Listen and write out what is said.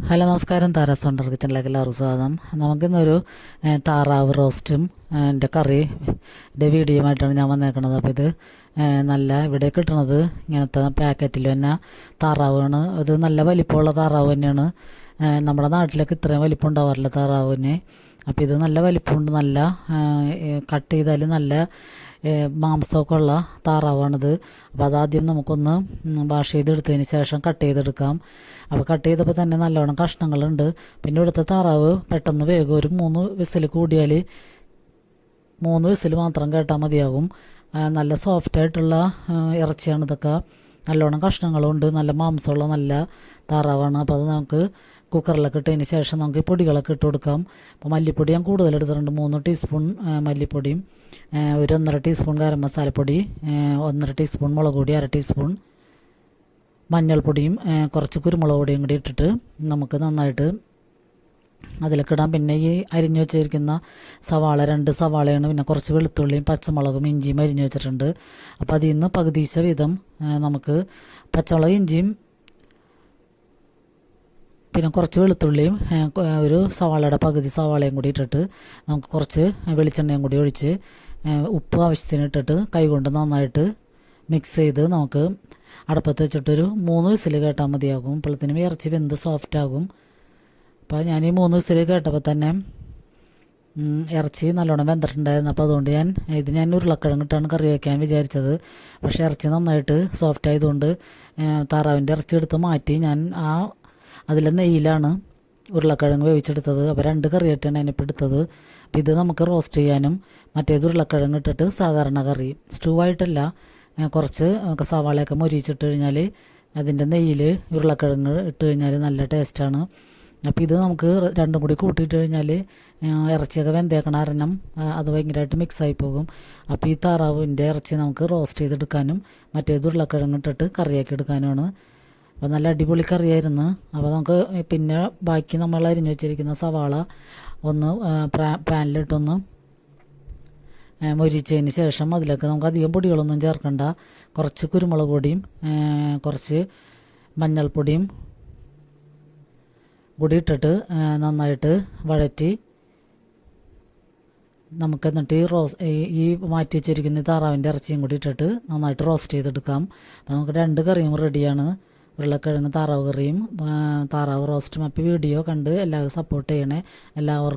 Hello നമസ്കാരം, Tara's wonder കിച്ചണിലേക്ക് എല്ലാവർക്കും സ്വാഗതം. നമുക്കിന്നൊരു താറാവ് റോസ്റ്റും എൻ്റെ കറിയുടെ വീഡിയോ ആയിട്ടാണ് ഞാൻ വന്നേക്കുന്നത്. അപ്പോൾ ഇത് നല്ല ഇവിടെ കിട്ടുന്നത് ഇങ്ങനത്തെ പാക്കറ്റിൽ തന്നെ താറാവാണ്. അത് നല്ല വലിപ്പമുള്ള താറാവ് തന്നെയാണ്. നമ്മുടെ നാട്ടിലൊക്കെ ഇത്രയും വലിപ്പം ഉണ്ടാവാറില്ല താറാവിന്. അപ്പോൾ ഇത് നല്ല വലിപ്പമുണ്ട്, നല്ല കട്ട് ചെയ്താൽ നല്ല മാംസമൊക്കെ ഉള്ള താറാവാണിത്. അപ്പോൾ അതാദ്യം നമുക്കൊന്ന് വാഷ് ചെയ്തെടുത്തതിന് ശേഷം കട്ട് ചെയ്തെടുക്കാം. അപ്പോൾ കട്ട് ചെയ്തപ്പോൾ തന്നെ നല്ലോണം കഷ്ണങ്ങളുണ്ട്. പിന്നെ ഇവിടുത്തെ താറാവ് പെട്ടെന്ന് വേഗം ഒരു 3 വിസിൽ കൂടിയാൽ 3 വിസിൽ മാത്രം കേട്ടാൽ മതിയാകും. നല്ല സോഫ്റ്റായിട്ടുള്ള ഇറച്ചിയാണ് ഇതൊക്കെ. നല്ലോണം കഷ്ണങ്ങളുണ്ട്, നല്ല മാംസമുള്ള നല്ല താറാവാണ്. അപ്പോൾ അത് നമുക്ക് കുക്കറിലൊക്കെ ഇട്ടതിന് ശേഷം നമുക്ക് ഈ പൊടികളൊക്കെ ഇട്ട് കൊടുക്കാം. അപ്പോൾ മല്ലിപ്പൊടി ഞാൻ കൂടുതൽ എടുത്തിട്ടുണ്ട്. 3 ടീസ്പൂൺ മല്ലിപ്പൊടിയും, ഒരു 1.5 ടീസ്പൂൺ ഗരം മസാലപ്പൊടി, 1.5 ടീസ്പൂൺ മുളക് പൊടി, 1/2 ടീസ്പൂൺ മഞ്ഞൾപ്പൊടിയും, കുറച്ച് കുരുമുളക് പൊടിയും കൂടി ഇട്ടിട്ട് നമുക്ക് നന്നായിട്ട് അതിലൊക്കെ ഇടാം. പിന്നെ ഈ അരിഞ്ഞു വെച്ചിരിക്കുന്ന സവാള 2 സവാളയാണ്, പിന്നെ കുറച്ച് വെളുത്തുള്ളിയും പച്ചമുളകും ഇഞ്ചിയും അരിഞ്ഞു വെച്ചിട്ടുണ്ട്. അപ്പോൾ അതിൽ നിന്ന് പകുതിച്ച വീതം നമുക്ക് പച്ചമുളക് ഇഞ്ചിയും പിന്നെ കുറച്ച് വെളുത്തുള്ളിയും ഒരു സവാളയുടെ പകുതി സവാളയും കൂടി ഇട്ടിട്ട് നമുക്ക് കുറച്ച് വെളിച്ചെണ്ണയും കൂടി ഒഴിച്ച് ഉപ്പ് ആവശ്യത്തിന് ഇട്ടിട്ട് കൈകൊണ്ട് നന്നായിട്ട് മിക്സ് ചെയ്ത് നമുക്ക് അടുപ്പത്ത് വെച്ചിട്ടൊരു 3 വിസിൽ കേട്ടാൽ മതിയാകും. അപ്പോഴത്തേനും ഇറച്ചി വെന്ത് സോഫ്റ്റാകും. അപ്പോൾ ഞാൻ ഈ 3 വിസിൽ കേട്ടപ്പോൾ തന്നെ ഇറച്ചി നല്ലോണം വെന്തിട്ടുണ്ടായിരുന്നു. അപ്പോൾ അതുകൊണ്ട് ഞാൻ ഉരുളക്കിഴങ്ങിട്ടാണ് കറി വയ്ക്കാൻ വിചാരിച്ചത്. പക്ഷേ ഇറച്ചി നന്നായിട്ട് സോഫ്റ്റ് ആയതുകൊണ്ട് താറാവിൻ്റെ ഇറച്ചി എടുത്ത് മാറ്റി ഞാൻ അതിലെ നെയ്യിലാണ് ഉരുളക്കിഴങ്ങ് വേവിച്ചെടുത്തത്. അപ്പോൾ 2 കറിയായിട്ടാണ് ഞാനിപ്പോൾ എടുത്തത്. അപ്പോൾ ഇത് നമുക്ക് റോസ്റ്റ് ചെയ്യാനും മറ്റേത് ഉരുളക്കിഴങ്ങ് ഇട്ടിട്ട് സാധാരണ കറി സ്റ്റൂ ആയിട്ടല്ല, കുറച്ച് സവാളയൊക്കെ മൊരിച്ചിട്ട് കഴിഞ്ഞാൽ അതിൻ്റെ നെയ്യിൽ ഉരുളക്കിഴങ്ങ് ഇട്ട് കഴിഞ്ഞാൽ നല്ല ടേസ്റ്റാണ്. അപ്പോൾ ഇത് നമുക്ക് രണ്ടും കൂടി കൂട്ടിയിട്ട് കഴിഞ്ഞാൽ ഇറച്ചിയൊക്കെ വെന്തേക്കണ കാരണം അത് ഭയങ്കരമായിട്ട് മിക്സായി പോകും. അപ്പോൾ ഈ താറാവിൻ്റെ ഇറച്ചി നമുക്ക് റോസ്റ്റ് ചെയ്തെടുക്കാനും മറ്റേത് ഉരുളക്കിഴങ്ങ് ഇട്ടിട്ട് കറിയാക്കി എടുക്കാനുമാണ്. അപ്പോൾ നല്ല അടിപൊളി കറിയായിരുന്നു. അപ്പോൾ നമുക്ക് പിന്നെ ബാക്കി നമ്മൾ അരിഞ്ഞു വെച്ചിരിക്കുന്ന സവാള ഒന്ന് പാനിലിട്ടൊന്ന് മൊരിച്ചതിന് ശേഷം അതിലേക്ക് നമുക്ക് അധികം പൊടികളൊന്നും ചേർക്കണ്ട. കുറച്ച് കുരുമുളക് പൊടിയും കുറച്ച് മഞ്ഞൾപ്പൊടിയും കൂടി ഇട്ടിട്ട് നന്നായിട്ട് വഴറ്റി നമുക്ക് എന്നിട്ട് ഈ മാറ്റി വെച്ചിരിക്കുന്ന താറാവിൻ്റെ ഇറച്ചിയും കൂടി ഇട്ടിട്ട് നന്നായിട്ട് റോസ്റ്റ് ചെയ്തെടുക്കാം. അപ്പോൾ നമുക്ക് 2 കറിയും റെഡിയാണ്, ഉരുളക്കിഴങ്ങ് താറാവ് കറിയും താറാവ് റോസ്റ്റും. അപ്പോൾ വീഡിയോ കണ്ട് എല്ലാവരും സപ്പോർട്ട് ചെയ്യണേ. എല്ലാവർക്കും